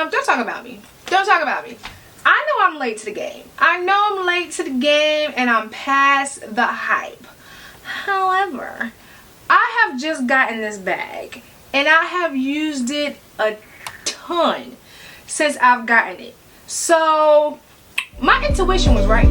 Don't talk about me. Don't talk about me. I know I'm late to the game. I know I'm late to the game and I'm past the hype. However, I have just gotten this bag and I have used it a ton since I've gotten it. So my intuition was right.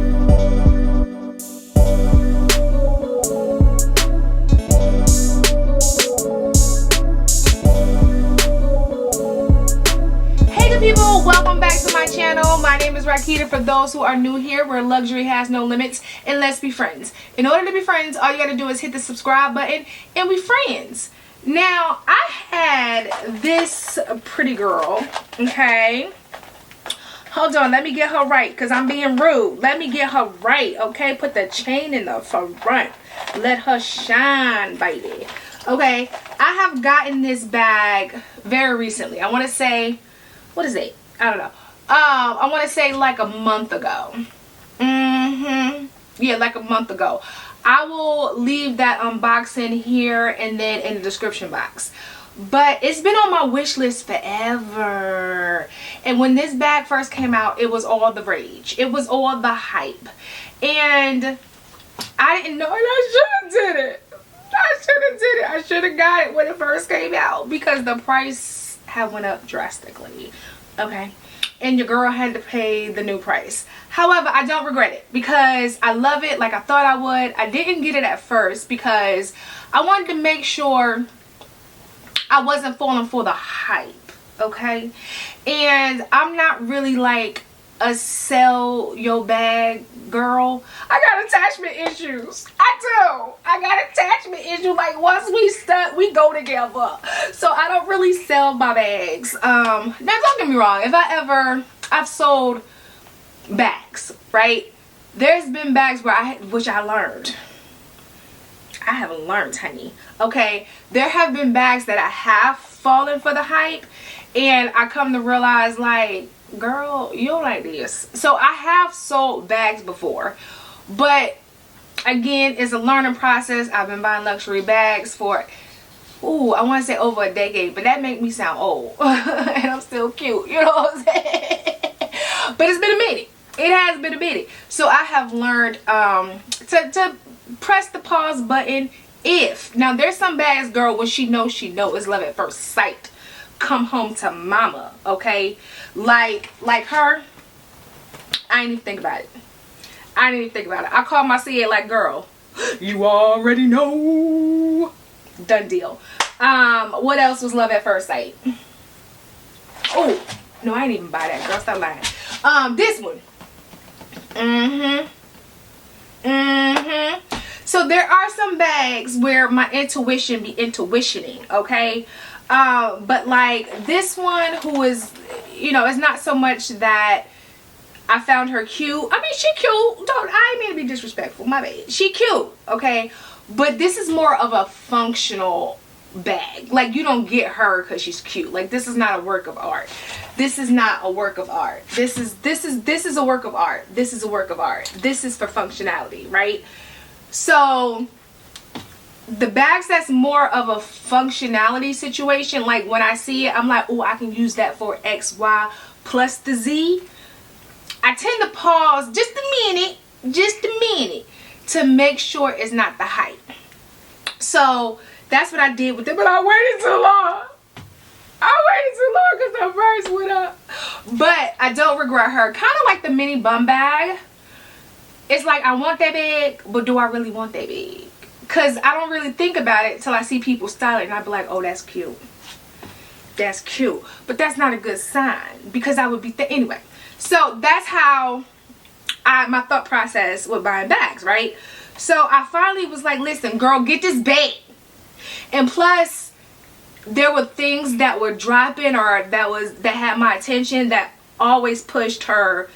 People, welcome back to my channel. My name is Rakita. For those who are new here, where luxury has no limits, and let's be friends. In order to be friends, all you gotta do is hit the subscribe button and we friends. Now, I had this pretty girl, okay? Hold on, let me get her right, because I'm being rude. Let me get her right, okay? Put the chain in the front. Let her shine, baby. Okay, I have gotten this bag very recently. I want to say, what is it? I don't know. I want to say like a month ago. Yeah, like a month ago. I will leave that unboxing here and then in the description box. But it's been on my wish list forever. And when this bag first came out, it was all the rage. It was all the hype. And I didn't know, and I should have did it. I should have got it when it first came out because the price had went up drastically, okay, and your girl had to pay the new price. However, I don't regret it because I love it like I thought I would. I didn't get it at first because I wanted to make sure I wasn't falling for the hype, okay? And I'm not really like a sell your bag girl. I got attachment issues. I got attachment issues. Like once we stuck, we go together. So I don't really sell my bags. Now don't get me wrong, if I've sold bags, right? There's been bags where I learned. I haven't learned, honey. Okay, there have been bags that I have fallen for the hype and I come to realize like, girl, you don't like this. So I have sold bags before, but again, it's a learning process. I've been buying luxury bags for, ooh, I want to say over a decade, but that makes me sound old and I'm still cute, you know what I'm saying? But it's been a minute. It has been a minute. So I have learned to press the pause button if, now there's some bags, girl, when she knows it's love at first sight. Come home to mama, okay? Like her, I didn't even think about it. I called my CA like, girl, you already know. Done deal. What else was love at first sight? Oh, no, I didn't even buy that, girl. Stop lying. This one. So there are some bags where my intuition be intuitioning, okay? But like this one, who is, you know, it's not so much that I found her cute. I mean, she cute. I ain't mean to be disrespectful. My bad. She cute, okay? But this is more of a functional bag. Like you don't get her because she's cute. Like this is not a work of art. This is not a work of art. This is a work of art. This is a work of art. This is for functionality, right? So the bags that's more of a functionality situation, like when I see it, I'm like, oh, I can use that for X, Y, plus the Z. I tend to pause just a minute to make sure it's not the hype. So that's what I did with it, but I waited too long. Because the price went up. But I don't regret her. Kind of like the mini bum bag. It's like I want that bag, but do I really want that bag? Because I don't really think about it until I see people style it and I be like, oh, that's cute. That's cute. But that's not a good sign because I would be anyway. So that's how my thought process with buying bags, right? So I finally was like, listen, girl, get this bag. And plus, there were things that were dropping or that had my attention that always pushed her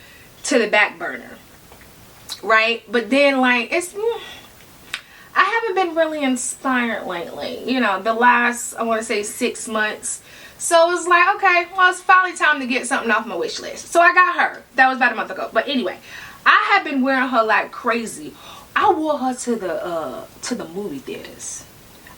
to the back burner, right? But then like I haven't been really inspired lately, you know, the last, I want to say 6 months. So it was like, okay, well, it's finally time to get something off my wish list. So I got her. That was about a month ago. But anyway, I have been wearing her like crazy. I wore her to the movie theaters.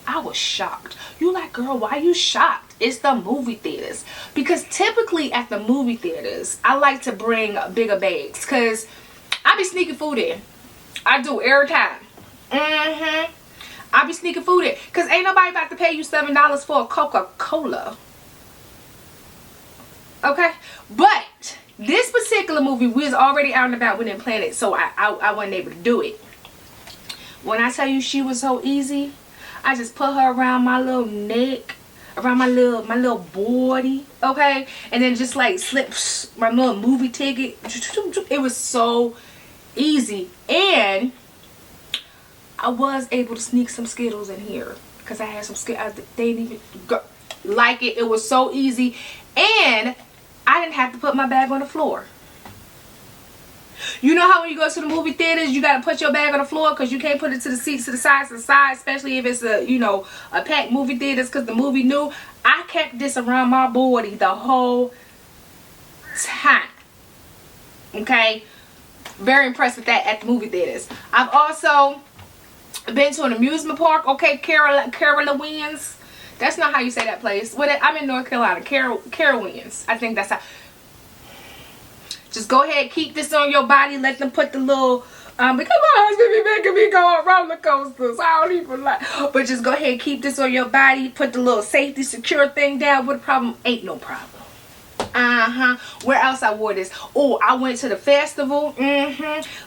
I was shocked. You like, girl, why you shocked? It's the movie theaters. Because typically at the movie theaters, I like to bring bigger bags. Because I be sneaking food in. I do every time. I be sneaking food in. Because ain't nobody about to pay you $7 for a Coca-Cola. Okay? But this particular movie, we was already out and about. We didn't plan it. So I wasn't able to do it. When I tell you she was so easy, I just put her around my little neck, around my little body, okay? And then just like slip my little movie ticket. It was so easy. And I was able to sneak some Skittles in here because I had some Skittles. They didn't even like it. It was so easy. And I didn't have to put my bag on the floor. You know how when you go to the movie theaters, you got to put your bag on the floor because you can't put it to the seats, to the side, especially if it's a, you know, a packed movie theaters because the movie new. I kept this around my body the whole time. Okay? Very impressed with that at the movie theaters. I've also been to an amusement park. Okay, Carowinds. That's not how you say that place. I'm in North Carolina. Carowinds. I think that's how. Just go ahead, keep this on your body. Let them put the little, because my husband be making me go on roller coasters. I don't even like. But just go ahead, keep this on your body. Put the little safety, secure thing down. What problem? Ain't no problem. Where else I wore this? Oh, I went to the festival.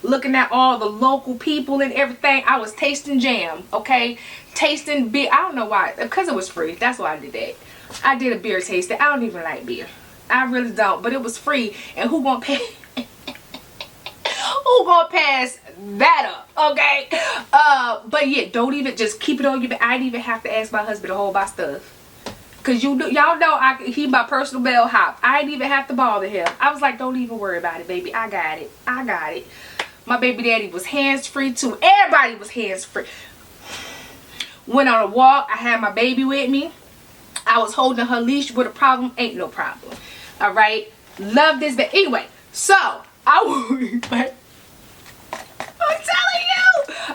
Looking at all the local people and everything. I was tasting jam. Okay, tasting beer. I don't know why. Because it was free. That's why I did that. I did a beer tasting. I don't even like beer. I really don't, but it was free, and who gonna pay? Who gonna pass that up? Okay, but yeah, don't even, just keep it on your. I didn't even have to ask my husband to hold my stuff, cause y'all know he my personal bellhop. I didn't even have to bother him. I was like, don't even worry about it, baby. I got it. I got it. My baby daddy was hands free too. Everybody was hands free. Went on a walk. I had my baby with me. I was holding her leash. With a problem? Ain't no problem. All right, love this bag. Anyway, so I'm telling you,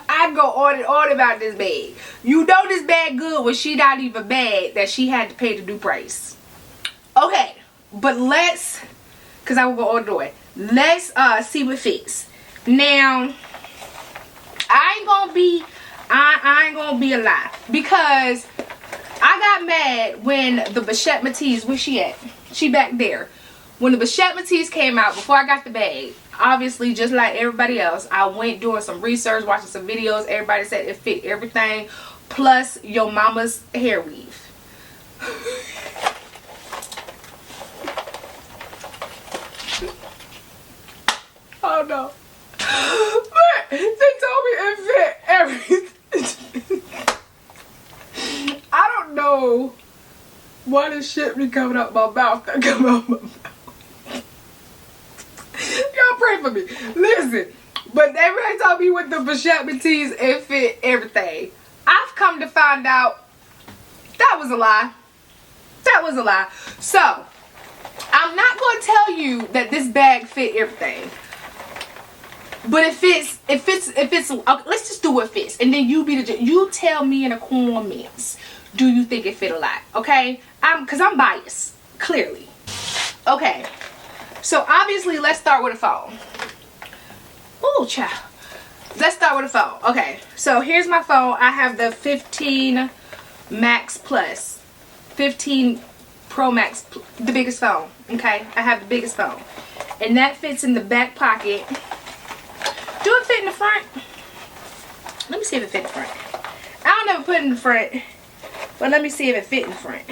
I go on and on about this bag. You know this bag good when she not even mad that she had to pay the new price. Okay, but let's, cause I will go on the way. Let's see what fits. Now, I ain't gonna be a lie, because I got mad when the Pochette Matisse, where she at? She back there. When the Pochette Matisse came out, before I got the bag, obviously just like everybody else, I went doing some research, watching some videos. Everybody said it fit everything, plus your mama's hair weave. Oh no. But they told me it fit everything. I don't know why this shit be coming out my mouth. That come out my mouth. Y'all pray for me. Listen, but everybody told me with the Pochette Matisse it fit everything. I've come to find out that was a lie. That was a lie. So I'm not going to tell you that this bag fit everything. But it fits, let's just do what fits. And then you tell me in the comments, do you think it fit a lot? Okay? Because I'm biased, clearly. Okay. So obviously, let's start with a phone. Ooh, child. Let's start with a phone. Okay. So here's my phone. I have the 15 Max Plus. 15 Pro Max, the biggest phone. Okay? I have the biggest phone. And that fits in the back pocket. Do it fit in the front? Let me see if it fit in the front. I don't ever put it in the front, but let me see if it fit in the front.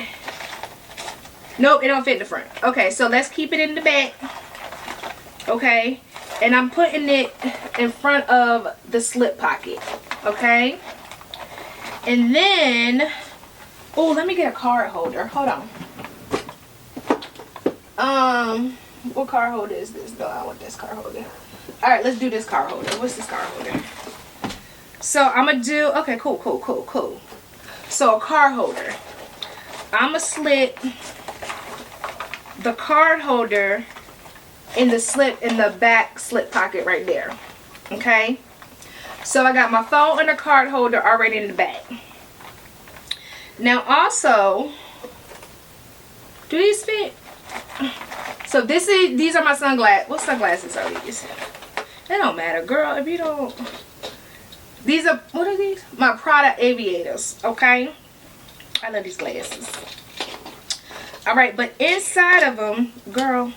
Nope, it don't fit in the front. Okay, so let's keep it in the back. Okay, and I'm putting it in front of the slip pocket. Okay, and then, oh, let me get a card holder. Hold on. What card holder is this? No, I want this card holder. Alright, let's do this card holder. What's this card holder? So I'm gonna do, okay, cool. So a card holder. I'm gonna slip the card holder in the back slip pocket right there. Okay? So I got my phone and the card holder already in the back. Now also, do these fit? So these are my sunglasses. What sunglasses are these? It don't matter, girl, if you don't. These are, what are these? My Prada Aviators, okay? I love these glasses. Alright, but inside of them, girl,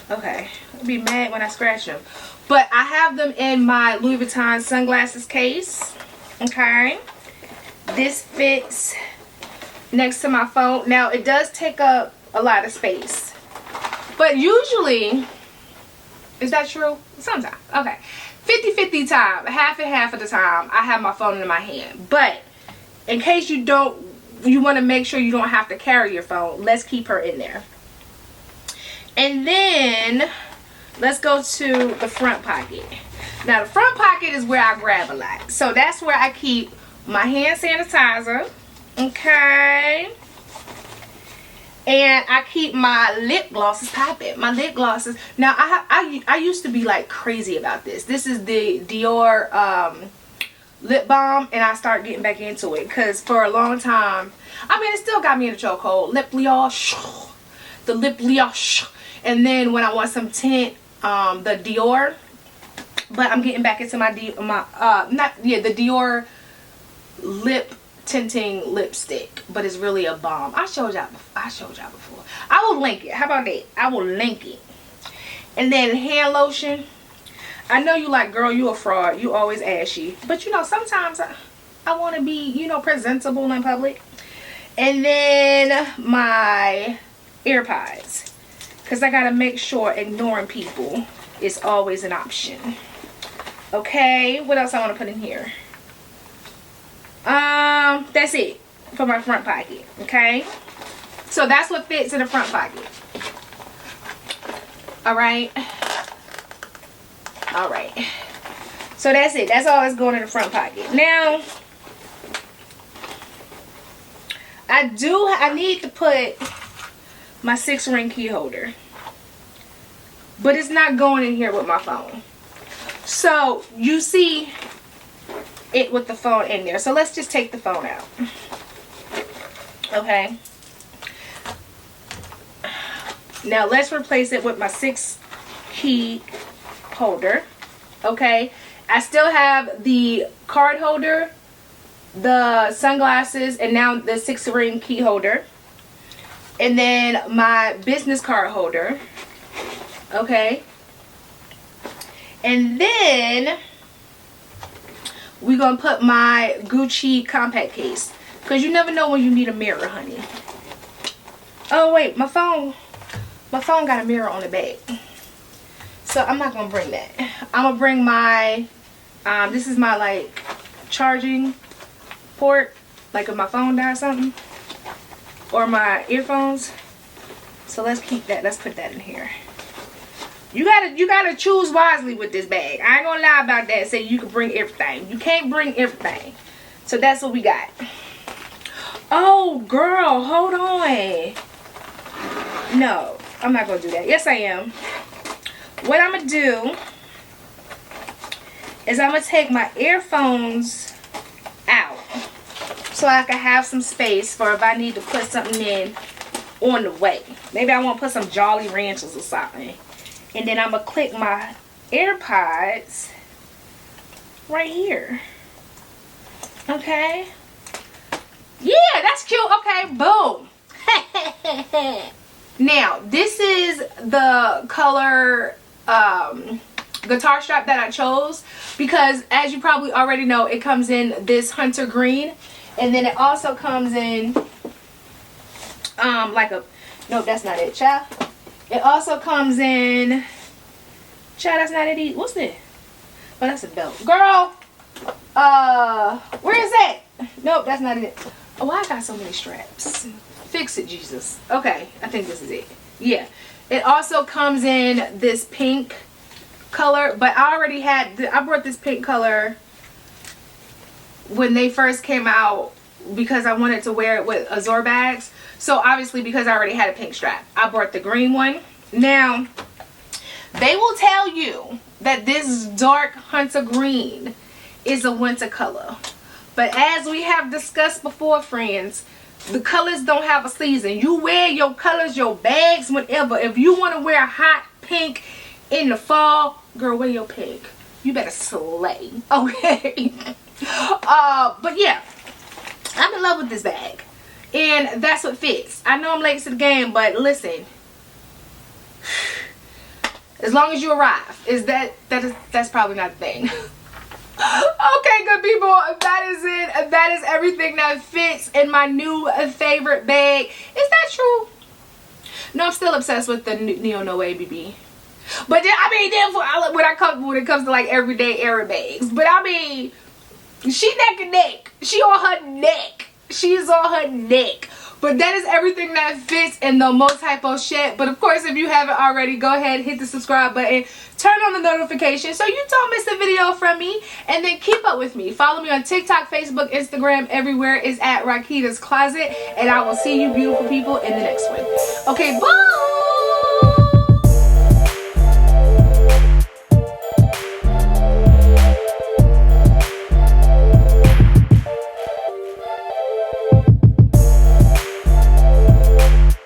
okay, I'll be mad when I scratch them. But I have them in my Louis Vuitton sunglasses case, okay? This fits next to my phone. Now, it does take up a lot of space. But usually, is that true? Sometimes, okay. 50-50 time, half and half of the time, I have my phone in my hand. But in case you want to make sure you don't have to carry your phone, let's keep her in there. And then let's go to the front pocket. Now the front pocket is where I grab a lot. So that's where I keep my hand sanitizer, okay? And I keep my lip glosses popping. My lip glosses. Now I used to be like crazy about this. This is the Dior Lip Balm, and I started getting back into it because for a long time, I mean, it still got me in a chokehold. Lip lioche, the lip lioche, and then when I want some tint, the Dior. But I'm getting back into the Dior lip tinting lipstick, but it's really a balm. I showed y'all before. I will link it. How about that? I will link it. And then hand lotion. I know you like, girl, you a fraud. You always ashy. But you know, sometimes I want to be, you know, presentable in public. And then my AirPods, because I got to make sure ignoring people is always an option. Okay, what else I want to put in here? That's it for my front pocket. Okay, so that's what fits in the front pocket. All right, so that's it. That's all that's going in the front pocket. Now I need to put my 6-ring key holder, but it's not going in here with my phone. So you see it with the phone in there. So let's just take the phone out. Okay. Now let's replace it with my 6-key holder. Okay. I still have the card holder, the sunglasses, and now the 6-ring key holder. And then my business card holder. Okay. And then we're going to put my Gucci compact case. Because you never know when you need a mirror, honey. Oh, wait. My phone got a mirror on the back. So I'm not going to bring that. I'm going to bring my, this is my, like, charging port. Like if my phone dies or something. Or my earphones. So let's keep that. Let's put that in here. You gotta choose wisely with this bag. I ain't gonna lie about that. Say you can bring everything. You can't bring everything. So that's what we got. Oh, girl, hold on. No, I'm not gonna do that. Yes, I am. What I'm gonna do is I'm gonna take my earphones out so I can have some space for if I need to put something in on the way. Maybe I want to put some Jolly Ranchers or something. And then I'm going to click my AirPods right here. Okay. Yeah, that's cute. Okay, boom. Now, this is the color guitar strap that I chose. Because, as you probably already know, it comes in this hunter green. And then it also comes in like a... Nope, that's not it, child. It also comes in, child, that's not it. What's this? Oh, that's a belt. Girl, where is that? Nope, that's not it. Oh, I got so many straps. Fix it, Jesus. Okay, I think this is it. Yeah. It also comes in this pink color, but I already had, I brought this pink color when they first came out because I wanted to wear it with Azor bags. So obviously because I already had a pink strap, I brought the green one. Now, they will tell you that this dark hunter green is a winter color. But as we have discussed before, friends, the colors don't have a season. You wear your colors, your bags, whatever. If you want to wear hot pink in the fall, girl, wear your pink. You better slay, okay? But yeah, I'm in love with this bag, and that's what fits. I know I'm late to the game, but listen, as long as you arrive, that's probably not a thing. Okay, good people, that is it. That is everything that fits in my new favorite bag. Is that true? No, I'm still obsessed with the Neo No ABB. But then, I mean, then when it comes to like everyday era bags, but I mean, she neck and neck. She on her neck. She is on her neck. But that is everything that fits in the Multi Pochette. But of course, if you haven't already, go ahead, hit the subscribe button, turn on the notifications so you don't miss a video from me, and then keep up with me. Follow me on TikTok, Facebook, Instagram, everywhere is at Rakita's Closet, and I will see you beautiful people in the next one. Okay, bye!